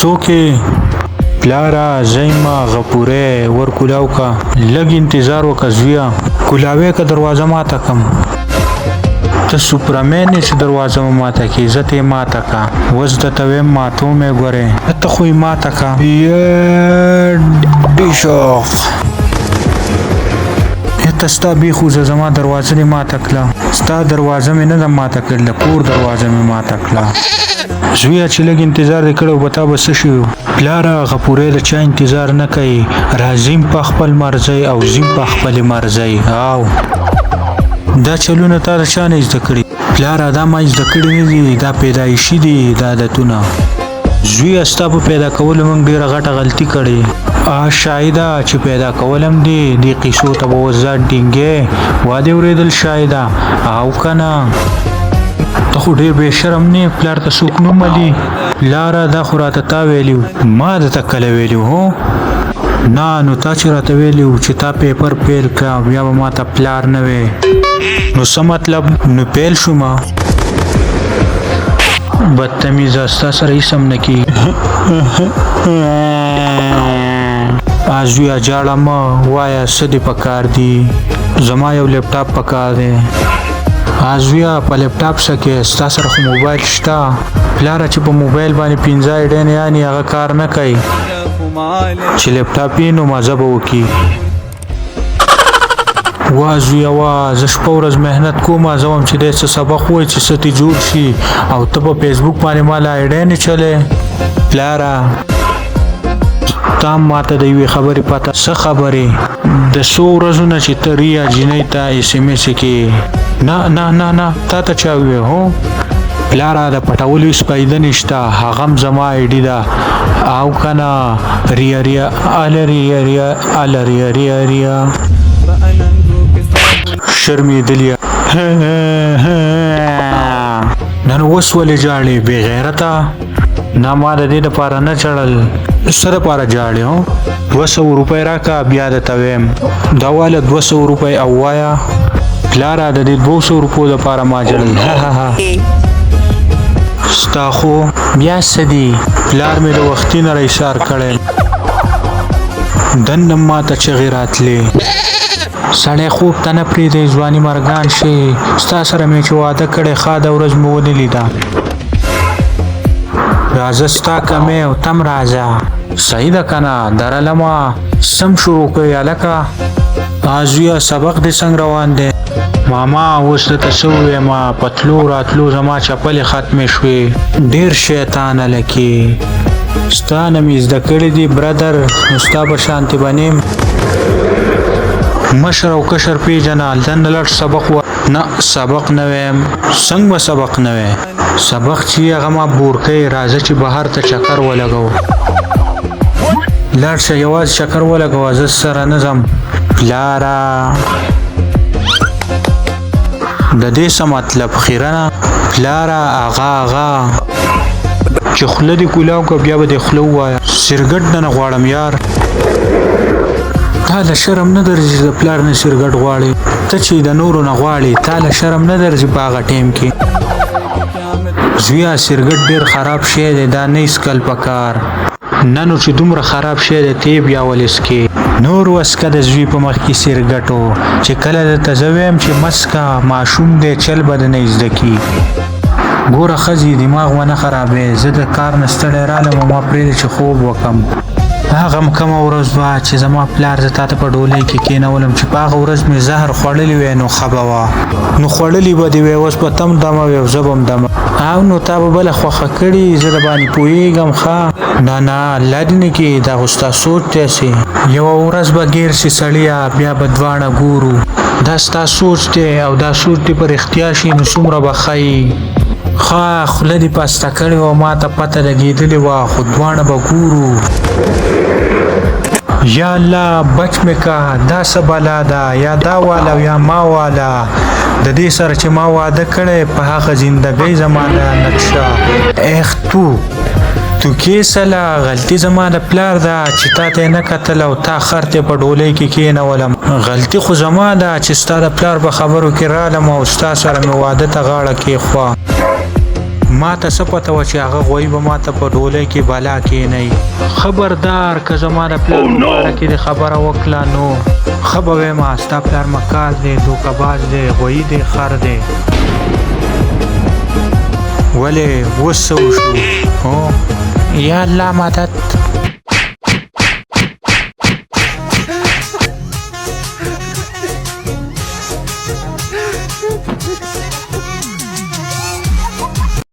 څوکې پلاره زیما غپوره ور کولاو کا لږ انتظار وکړه زویه کولاوی که دروازه ماته کم ته سوپرمن یې چې دروازه مو ماته کړي عزت یې ماته کا اوس درته ویم ماتو مې ګورې ته خو یې ماته کا ډیشوخ ته ستا بیخو زه زما دروازه دې ماته کړله ستا دروازه مې نه ده ماته کړله کور دروازه مې ماته کړله زویه چې لږ انتظار دې کړی و به تا به څه شي پلاره غپورې د چا انتظار نه کوي راځیم په خپل مرضی او زیم په خپلې مرضی او دا چلونه تا د چا نه زده کړي پلاره دا ما زده کړي نه دي دا پیدایشي دي دا عادتونه زویه ستا په پیدا کولو موږ ډېره غټه غلطي کړې شاهده چې پیدا کولم دي دې قیسو ته به اوس ځان ټینګې وا دې اورېدل شاهده او که نه ته خو ډېر بې شرم نه پلار ته څوک نه ملي پلاره دا خو راته تا ویلي ما درته کله ویلي هو نه نو تا چې راته ویلي و چې تا پیپر پیل کړه بیا به ما ته پلار نه وې نو څه مطلب نو پیل شومه بدتمیزه ستا سره هېڅ هم نه کېږي زویه جاړه مه وایه څه دې پکار دي زما یو لیپټاپ پکار دی زویه په لیپټاپ څه کې ستا سره خو موبایل شته پلاره چې په موبایل باندې 15 ایډین یعنې هغه کار نه کوي چې لیپټاپ یې نو مزه به وکړي وا زویه وا زه شپه ورځ محنت کوم زه وایم چې دی څه سبق وایي چې څه ترې جوړ شي او ته په فیسبوک باندې ما له ایډین چلې پلاره تا هم ماته د یوې خبرې پته څه خبرې د څو ورځو نه چې ته ریا جینۍ ته ایس ام ایس کې نه نه نه نه تا ته چا وویل هو پلاره د پټولو هېڅ فایده نشته هغه هم زما آی ډي ده او که نه ریا ریا اله ریا ریا اله ریا ریا ریا شرمېدلې نن اوس ولې ژاړې بې غیرته نه ما د دې دپاره نه چړل څه دپاره ژاړې هو 200 روپۍ راکړه بیا درته ویم دا واله 200 روپۍ او وایه پلاره د دې 200 روپو دپاره ما ژړل ستا خو بیا څه دي پلار مې د وختي نه رایسار کړی دننه ما ته چغې راتلې سړی خوب ته نه پرېږدی ځواني مرګان شي ستا سره مې چې واده کړی ښه ده ورځ مې ونه لیده راځه ستا کمې او تم راځه صحیح ده که نه درلمه سم شروع کړې هلکه زویه سبق دې څنګه روان دی ماما اوس درته څه ووایم په تلو راتلو زما چپلې ختمې شوې ډېر شیطان هلکې ستا نه مې زده کړي دي برادر نو ستا په شانتې به نیم مشر او کشر پیژنه دننه لټ سبق و نه سبق نه ویم څنګه به سبق نه وی سبق چې هغه ما بورکۍ راځه چې بهر ته چکر ولګو لاړ شه یوازې چکر ولګوه زه سره نه ځم پلاره د دې څه مطلب خیرنه پلاره آغا چې خوله دې کولاو که بیا به دې خوله ووایه سرګټ نه غواړم یار تا له شرم نه درځي چې د پلار نه سرګټ غواړې ته چې د نورو نه غواړې تا له شرم نه درځي په هغه ټیم کې زویه سرګټ ډېر خراب شی دی دا نه اسکل پکار نه نو چې دومره خراب شی دی ته یې بیا ولسکې نور وسکه د زوی په مخ کې سرګټو چې کله درته زه ویم چې مسکه ماشوم دی چل به د نه زده کي ګوره ښځې دماغ ونه خرابوې زه د کار نه ستړی رالم او ما پرېږدې چې خوب وکم هغه هم کومه ورځ وه چې زما پلار زه تا ته په ډولۍ کې کېنولم چې په هغه ورځ مې زهر خوړلی وی نو ښه به وه نو خوړلي به دې وی اوس به تم دمه وی او زه به هم دمه او نو تا به بله خوښه کړي زه د باندې پوهېږم ښه نه نه الله دې نه کړي دا خو ستا سوچ دی هسې یوه ورځ به ګیر شي سړیه بیا به دواړه ګورو دا ستا سوچ دی او دا سوچ دې په رښتیا شي نو څومره به ښه ښه خوله دې پسته کړې وه ما ته پته لګېدلې وه خو دواړه به ګورو یا الله بچ مې که دا څه بلا ده یا دا والا یا ما والا د دې سره چې ما واده کړی په هغه زندګۍ زما د نقشه اخ تو کې سله غلطي زما د پلار ده چې تا ته یې نه کتل او تا خر ته په ډولۍ کې کېنولم غلطي خو زما ده چې ستا د پلار په خبرو کې رالم او ستا سره مې واده ته غاړه کېښوه ما ته څه پته وه چې هغه غوی به ما ته په ډولۍ کې بلا کېنئ. خبردار که زما د پلار په باره کې دې خبره وکړه نو ښه به وایم ستا پلار مکار دی، دوکه‌باز دی، غویي دی، خر دی. ولې اوس څه وشو؟ یا الله مدد.